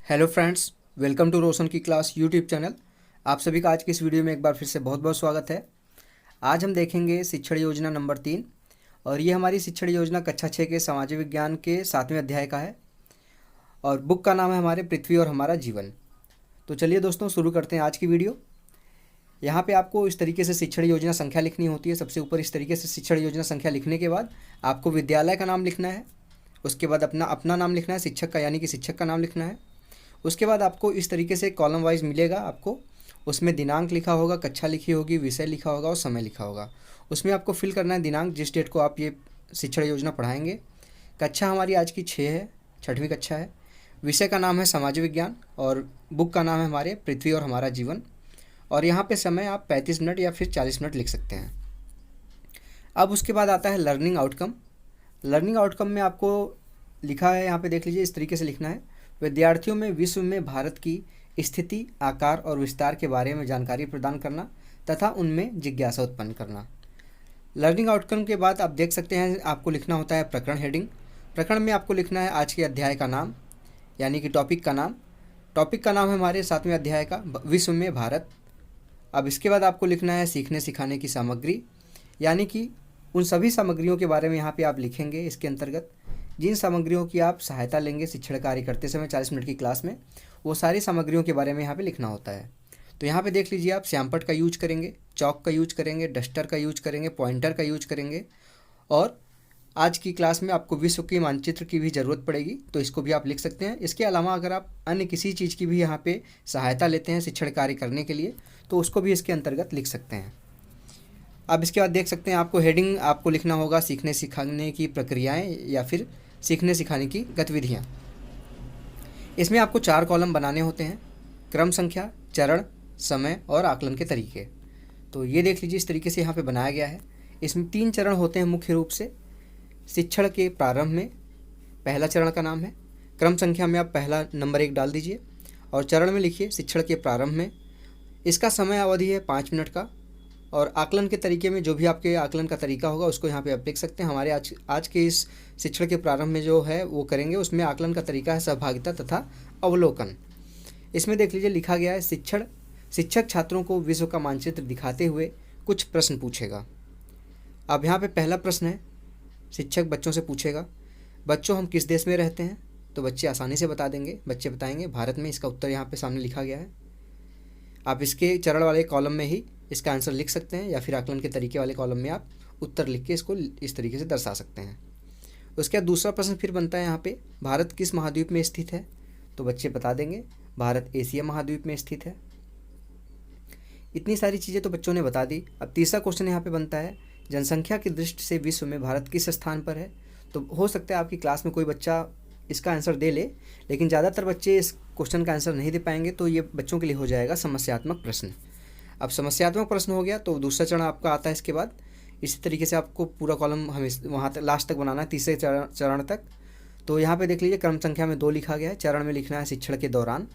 Hello friends, welcome to रोशन की class YouTube channel. आप सभी का आज की इस वीडियो में एक बार फिर से बहुत बहुत स्वागत है। आज हम देखेंगे शिक्षण योजना नंबर 3 और ये हमारी शिक्षण योजना कक्षा 6 के सामाजिक विज्ञान के 7वें अध्याय का है और बुक का नाम है हमारे पृथ्वी और हमारा जीवन। तो चलिए दोस्तों शुरू करते हैं आज की वीडियो। यहाँ पे आपको इस तरीके से शिक्षण योजना संख्या लिखनी होती है। सबसे ऊपर इस तरीके से शिक्षण योजना संख्या लिखने के बाद आपको विद्यालय का नाम लिखना है, उसके बाद अपना अपना नाम लिखना है, शिक्षक का यानी कि शिक्षक का नाम लिखना है। उसके बाद आपको इस तरीके से कॉलम वाइज मिलेगा, आपको उसमें दिनांक लिखा होगा, कक्षा लिखी होगी, विषय लिखा होगा और समय लिखा होगा। उसमें आपको फिल करना है दिनांक जिस डेट को आप ये शिक्षण योजना पढ़ाएंगे। कक्षा हमारी आज की 6 है, 6वीं कक्षा है। विषय का नाम है सामाजिक विज्ञान और बुक का नाम है हमारे पृथ्वी और हमारा जीवन। और यहाँ पे समय आप 35 मिनट या फिर 40 मिनट लिख सकते हैं। अब उसके बाद आता है लर्निंग आउटकम। लर्निंग आउटकम में आपको लिखा है, यहाँ पे देख लीजिए, इस तरीके से लिखना है। विद्यार्थियों में विश्व में भारत की स्थिति, आकार और विस्तार के बारे में जानकारी प्रदान करना तथा उनमें जिज्ञासा उत्पन्न करना। लर्निंग आउटकम के बाद आप देख सकते हैं आपको लिखना होता है प्रकरण हेडिंग। प्रकरण में आपको लिखना है आज के अध्याय का नाम यानी कि टॉपिक का नाम। टॉपिक का नाम है हमारे 7वें अध्याय का विश्व में भारत। अब इसके बाद आपको लिखना है सीखने सिखाने की सामग्री, यानी कि उन सभी सामग्रियों के बारे में यहाँ पे आप लिखेंगे। इसके अंतर्गत जिन सामग्रियों की आप सहायता लेंगे शिक्षण कार्य करते समय 40 मिनट की क्लास में, वो सारी सामग्रियों के बारे में यहाँ पे लिखना होता है। तो यहाँ पे देख लीजिए, आप श्यामपट्ट का यूज करेंगे, चौक का यूज करेंगे, डस्टर का यूज करेंगे, पॉइंटर का यूज करेंगे। और आज की क्लास में आपको विश्व की मानचित्र की भी ज़रूरत पड़ेगी, तो इसको भी आप लिख सकते हैं। इसके अलावा अगर आप अन्य किसी चीज़ की भी यहाँ पे सहायता लेते हैं शिक्षण कार्य करने के लिए, तो उसको भी इसके अंतर्गत लिख सकते हैं। अब इसके बाद देख सकते हैं आपको हेडिंग आपको लिखना होगा सीखने सिखाने की प्रक्रियाएं या फिर सीखने सिखाने की गतिविधियां। इसमें आपको 4 कॉलम बनाने होते हैं, क्रम संख्या, चरण, समय और आकलन के तरीके। तो ये देख लीजिए, इस तरीके से यहाँ पे बनाया गया है। इसमें 3 चरण होते हैं मुख्य रूप से। शिक्षण के प्रारंभ में पहला चरण का नाम है, क्रम संख्या में आप पहला नंबर 1 डाल दीजिए और चरण में लिखिए शिक्षण के प्रारंभ में। इसका समय अवधि है 5 मिनट का। और आकलन के तरीके में जो भी आपके आकलन का तरीका होगा उसको यहाँ पे आप लिख सकते हैं। हमारे आज के इस शिक्षण के प्रारंभ में जो है वो करेंगे, उसमें आकलन का तरीका है सहभागिता तथा अवलोकन। इसमें देख लीजिए लिखा गया है शिक्षक छात्रों को विश्व का मानचित्र दिखाते हुए कुछ प्रश्न पूछेगा। अब यहाँ पे पहला प्रश्न है, शिक्षक बच्चों से पूछेगा, बच्चों हम किस देश में रहते हैं? तो बच्चे आसानी से बता देंगे, बच्चे बताएंगे भारत में। इसका उत्तर यहाँ पे सामने लिखा गया है। आप इसके चरण वाले कॉलम में ही इसका आंसर लिख सकते हैं या फिर आकलन के तरीके वाले कॉलम में आप उत्तर लिख के इसको इस तरीके से दर्शा सकते हैं। उसके बाद दूसरा प्रश्न फिर बनता है यहाँ पे, भारत किस महाद्वीप में स्थित है? तो बच्चे बता देंगे भारत एशिया महाद्वीप में स्थित है। इतनी सारी चीज़ें तो बच्चों ने बता दी। अब तीसरा क्वेश्चन यहाँ पे बनता है, जनसंख्या की दृष्टि से विश्व में भारत किस स्थान पर है? तो हो सकता है आपकी क्लास में कोई बच्चा इसका आंसर दे ले, लेकिन ज़्यादातर बच्चे इस क्वेश्चन का आंसर नहीं दे पाएंगे, तो ये बच्चों के लिए हो जाएगा समस्यात्मक प्रश्न। अब समस्यात्मक प्रश्न हो गया तो दूसरा चरण आपका आता है। इसके बाद इसी तरीके से आपको पूरा कॉलम हमें वहाँ तक लास्ट तक बनाना है, तीसरे चरण तक। तो यहाँ पे देख लीजिए क्रम संख्या में 2 लिखा गया है, चरण में लिखना है शिक्षण के दौरान।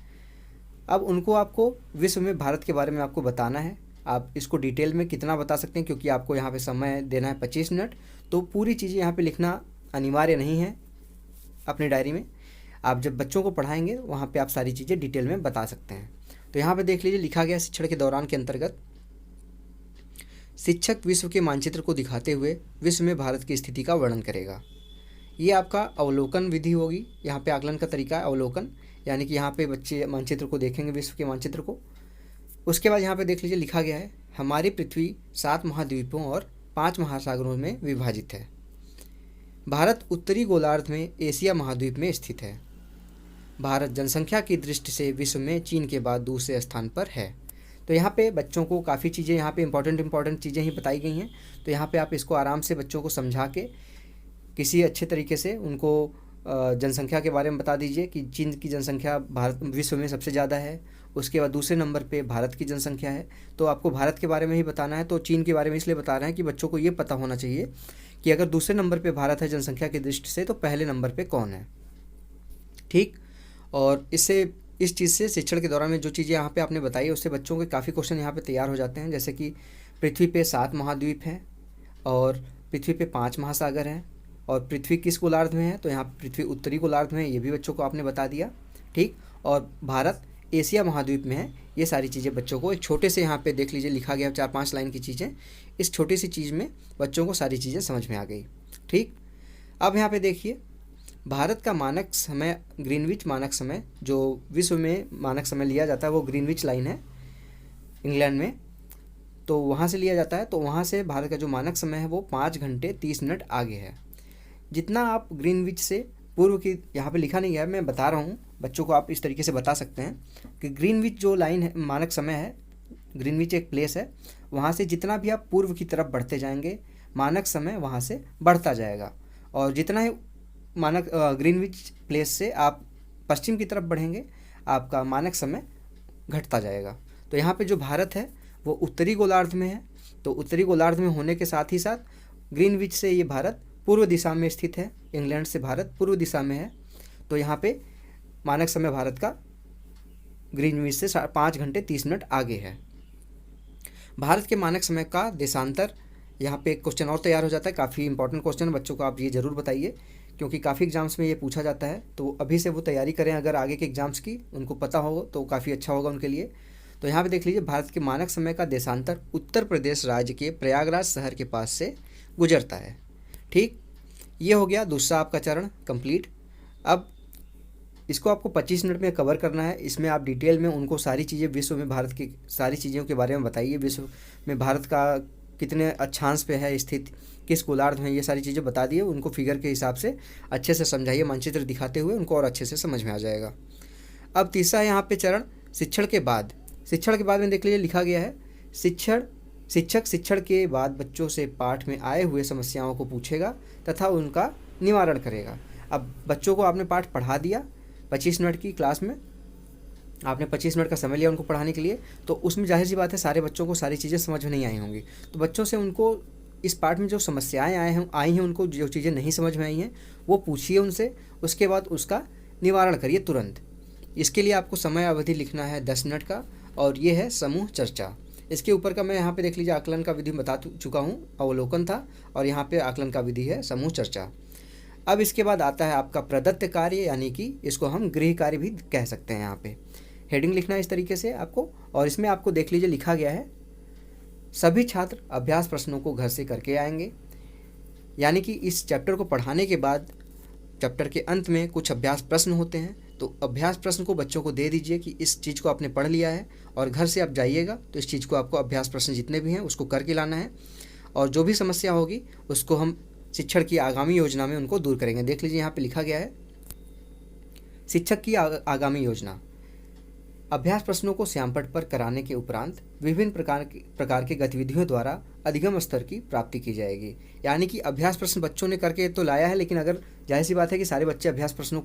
अब उनको आपको विश्व में भारत के बारे में आपको बताना है। आप इसको डिटेल में कितना बता सकते हैं, क्योंकि आपको यहाँ पे समय देना है 25 मिनट, तो पूरी चीज़ें यहाँ पे लिखना अनिवार्य नहीं है अपनी डायरी में। आप जब बच्चों को पढ़ाएंगे वहाँ पे आप सारी चीज़ें डिटेल में बता सकते हैं। तो यहाँ पे देख लीजिए लिखा गया शिक्षण के दौरान के अंतर्गत शिक्षक विश्व के मानचित्र को दिखाते हुए विश्व में भारत की स्थिति का वर्णन करेगा। ये आपका अवलोकन विधि होगी। यहाँ पे आकलन का तरीका है अवलोकन, यानी कि यहाँ पे बच्चे मानचित्र को देखेंगे, विश्व के मानचित्र को। उसके बाद यहाँ पे देख लीजिए लिखा गया है, हमारी पृथ्वी 7 महाद्वीपों और 5 महासागरों में विभाजित है। भारत उत्तरी गोलार्ध में एशिया महाद्वीप में स्थित है। भारत जनसंख्या की दृष्टि से विश्व में चीन के बाद दूसरे स्थान पर है। तो यहाँ पे बच्चों को काफ़ी चीज़ें यहाँ पे इंपॉर्टेंट चीज़ें ही बताई गई हैं। तो यहाँ पे आप इसको आराम से बच्चों को समझा के किसी अच्छे तरीके से उनको जनसंख्या के बारे में बता दीजिए कि चीन की जनसंख्या भारत विश्व में सबसे ज़्यादा है। उसके बाद दूसरे नंबर पे भारत की जनसंख्या है, तो आपको भारत के बारे में ही बताना है। तो चीन के बारे में इसलिए बता रहे हैं कि बच्चों को ये पता होना चाहिए कि अगर दूसरे नंबर पे भारत है जनसंख्या की दृष्टि से, तो पहले नंबर पे कौन है। ठीक। और इससे इस चीज़ से शिक्षण के दौरान में जो चीज़ें यहाँ पे आपने बताई उससे बच्चों के काफ़ी क्वेश्चन यहाँ पे तैयार हो जाते हैं। जैसे कि पृथ्वी पे 7 महाद्वीप हैं और पृथ्वी पे 5 महासागर हैं और पृथ्वी किस गोलार्ध में है, तो यहाँ पृथ्वी उत्तरी गोलार्ध में है, ये भी बच्चों को आपने बता दिया। ठीक। और भारत एशिया महाद्वीप में है। ये सारी चीज़ें बच्चों को एक छोटे से यहाँ पे देख लीजिए लिखा गया 4-5 लाइन की चीज़ें। इस छोटी सी चीज़ में बच्चों को सारी चीज़ें समझ में आ गई। ठीक, अब यहाँ पे देखिए भारत का मानक समय ग्रीनविच मानक समय, जो विश्व में मानक समय लिया जाता है वो ग्रीनविच लाइन है इंग्लैंड में, तो वहाँ से लिया जाता है। तो वहाँ से भारत का जो मानक समय है वो 5 घंटे 30 मिनट आगे है। जितना आप ग्रीनविच से पूर्व की, यहाँ पे लिखा नहीं गया है, मैं बता रहा हूँ बच्चों को, आप इस तरीके से बता सकते हैं कि ग्रीनविच जो लाइन है मानक समय है, ग्रीनविच एक प्लेस है, वहाँ से जितना भी आप पूर्व की तरफ बढ़ते जाएंगे मानक समय वहाँ से बढ़ता जाएगा, और जितना ही मानक ग्रीनविच प्लेस से आप पश्चिम की तरफ बढ़ेंगे आपका मानक समय घटता जाएगा। तो यहाँ पे जो भारत है वो उत्तरी गोलार्ध में है, तो उत्तरी गोलार्ध में होने के साथ ही साथ ग्रीनविच से ये भारत पूर्व दिशा में स्थित है। इंग्लैंड से भारत पूर्व दिशा में है, तो यहाँ पे मानक समय भारत का ग्रीनविच से 5 घंटे 30 मिनट आगे है। भारत के मानक समय का देशांतर, यहाँ पे एक क्वेश्चन और तैयार हो जाता है, काफ़ी इंपॉर्टेंट क्वेश्चन बच्चों को आप ये ज़रूर बताइए, क्योंकि काफ़ी एग्जाम्स में ये पूछा जाता है, तो अभी से वो तैयारी करें, अगर आगे के एग्जाम्स की उनको पता हो तो काफ़ी अच्छा होगा उनके लिए। तो यहाँ पे देख लीजिए भारत के मानक समय का देशांतर उत्तर प्रदेश राज्य के प्रयागराज शहर के पास से गुजरता है। ठीक, ये हो गया दूसरा आपका चरण कंप्लीट। अब इसको आपको 25 मिनट में कवर करना है। इसमें आप डिटेल में उनको सारी चीज़ें विश्व में भारत की सारी चीज़ों के बारे में बताइए, विश्व में भारत का कितने अक्षांश पे है स्थित, किस गोलार्ध में, ये सारी चीज़ें बता दिए उनको, फिगर के हिसाब से अच्छे से समझाइए, मानचित्र दिखाते हुए उनको और अच्छे से समझ में आ जाएगा। अब तीसरा यहाँ पे चरण शिक्षण के बाद। शिक्षण के बाद में देख लीजिए लिखा गया है शिक्षक शिक्षण के बाद बच्चों से पाठ में आए हुए समस्याओं को पूछेगा तथा उनका निवारण करेगा। अब बच्चों को आपने पाठ पढ़ा दिया 25 मिनट की क्लास में, आपने 25 मिनट का समय लिया उनको पढ़ाने के लिए, तो उसमें जाहिर सी बात है सारे बच्चों को सारी चीज़ें समझ में नहीं आई होंगी। तो बच्चों से उनको इस पाठ में जो समस्याएं आई हैं उनको जो चीज़ें नहीं समझ में आई हैं वो पूछिए उनसे, उसके बाद उसका निवारण करिए तुरंत। इसके लिए आपको समय अवधि लिखना है 10 मिनट का, और ये है समूह चर्चा। इसके ऊपर का मैं यहाँ पे देख लीजिए आकलन का विधि बता चुका हूँ, अवलोकन था, और यहाँ पे आकलन का विधि है समूह चर्चा। अब इसके बाद आता है आपका प्रदत्त कार्य, यानी कि इसको हम गृह कार्य भी कह सकते हैं। यहाँ पे हेडिंग लिखना है इस तरीके से आपको, और इसमें आपको देख लीजिए लिखा गया है सभी छात्र अभ्यास प्रश्नों को घर से करके आएंगे। यानी कि इस चैप्टर को पढ़ाने के बाद चैप्टर के अंत में कुछ अभ्यास प्रश्न होते हैं, तो अभ्यास प्रश्न को बच्चों को दे दीजिए कि इस चीज़ को आपने पढ़ लिया है और घर से आप जाइएगा तो इस चीज़ को आपको अभ्यास प्रश्न जितने भी हैं उसको करके लाना है, और जो भी समस्या होगी उसको हम शिक्षण की आगामी योजना में उनको दूर करेंगे। देख लीजिए यहाँ पे लिखा गया है शिक्षक की आगामी योजना। अभ्यास प्रश्नों को श्यामपट्ट पर कराने के उपरांत विभिन्न प्रकार के गतिविधियों द्वारा अधिगम स्तर की प्राप्ति की जाएगी। यानी कि अभ्यास प्रश्न बच्चों ने करके तो लाया है, लेकिन अगर जाहिर सी बात है कि सारे बच्चे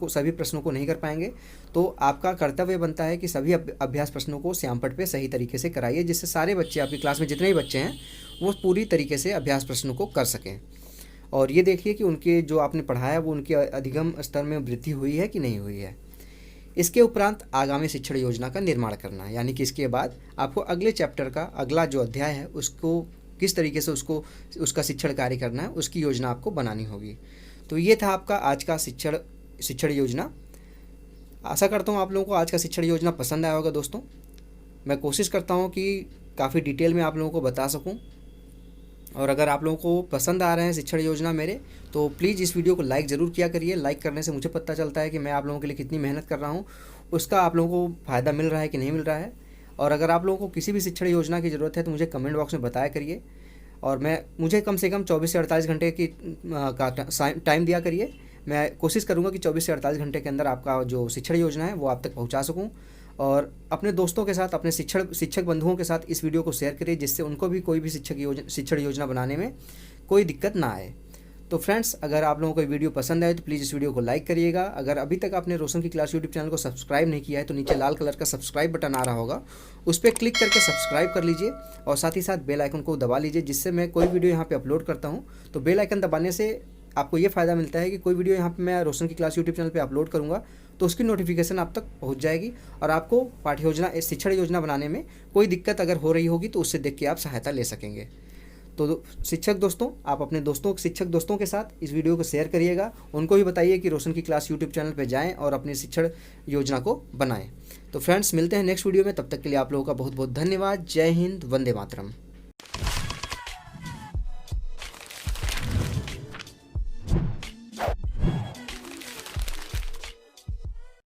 सभी प्रश्नों को नहीं कर पाएंगे, तो आपका कर्तव्य बनता है कि सभी अभ्यास प्रश्नों को श्यामपट्ट पे सही तरीके से कराइए, जिससे सारे बच्चे, आपकी क्लास में जितने भी बच्चे हैं वो पूरी तरीके से अभ्यास प्रश्नों को कर सकें। और ये देखिए कि उनके जो आपने पढ़ाया वो उनके अधिगम स्तर में वृद्धि हुई है कि नहीं हुई है। इसके उपरांत आगामी शिक्षण योजना का निर्माण करना है, यानी कि इसके बाद आपको अगले चैप्टर का अगला जो अध्याय है उसको किस तरीके से उसका शिक्षण कार्य करना है उसकी योजना आपको बनानी होगी। तो ये था आपका आज का शिक्षण योजना। आशा करता हूँ आप लोगों को आज का शिक्षण योजना पसंद आया होगा। दोस्तों, मैं कोशिश करता हूँ कि काफ़ी डिटेल में आप लोगों को बता सकूँ, और अगर आप लोगों को पसंद आ रहे हैं शिक्षण योजना मेरे, तो प्लीज़ इस वीडियो को लाइक ज़रूर किया करिए। लाइक करने से मुझे पता चलता है कि मैं आप लोगों के लिए कितनी मेहनत कर रहा हूँ, उसका आप लोगों को फ़ायदा मिल रहा है कि नहीं मिल रहा है। और अगर आप लोगों को किसी भी शिक्षण योजना की ज़रूरत है तो मुझे कमेंट बॉक्स में बताया करिए, और मुझे कम से कम 24 से 48 घंटे की टाइम दिया करिए। मैं कोशिश करूँगा कि 24 से 48 घंटे के अंदर आपका जो शिक्षण योजना है वो आप तक पहुँचा सकूँ, और अपने दोस्तों के साथ, अपने शिक्षक बंधुओं के साथ इस वीडियो को शेयर करिए, जिससे उनको भी कोई भी शिक्षण योजना बनाने में कोई दिक्कत ना आए। तो फ्रेंड्स, अगर आप लोगों को वीडियो पसंद आए तो प्लीज़ इस वीडियो को लाइक करिएगा। अगर अभी तक आपने रोशन की क्लास यूट्यूब चैनल को सब्सक्राइब नहीं किया है तो नीचे लाल कलर का सब्सक्राइब बटन आ रहा होगा, उस पर क्लिक करके सब्सक्राइब कर लीजिए, और साथ ही साथ बेल आइकन को दबा लीजिए, जिससे मैं कोई वीडियो यहाँ पे अपलोड करता हूँ तो बेल आइकन दबाने से आपको ये फ़ायदा मिलता है कि कोई वीडियो यहाँ पे मैं रोशन की क्लास यूट्यूब चैनल पे अपलोड करूँगा तो उसकी नोटिफिकेशन आप तक पहुँच जाएगी, और आपको पाठ्य योजना, शिक्षण योजना बनाने में कोई दिक्कत अगर हो रही होगी तो उससे देख के आप सहायता ले सकेंगे। तो शिक्षक दोस्तों, आप अपने शिक्षक दोस्तों के साथ इस वीडियो को शेयर करिएगा, उनको भी बताइए कि रोशन की क्लास यूट्यूब चैनल पर जाएँ और अपनी शिक्षण योजना को बनाएँ। तो फ्रेंड्स, मिलते हैं नेक्स्ट वीडियो में, तब तक के लिए आप लोगों का बहुत बहुत धन्यवाद। जय हिंद, वंदे मातरम।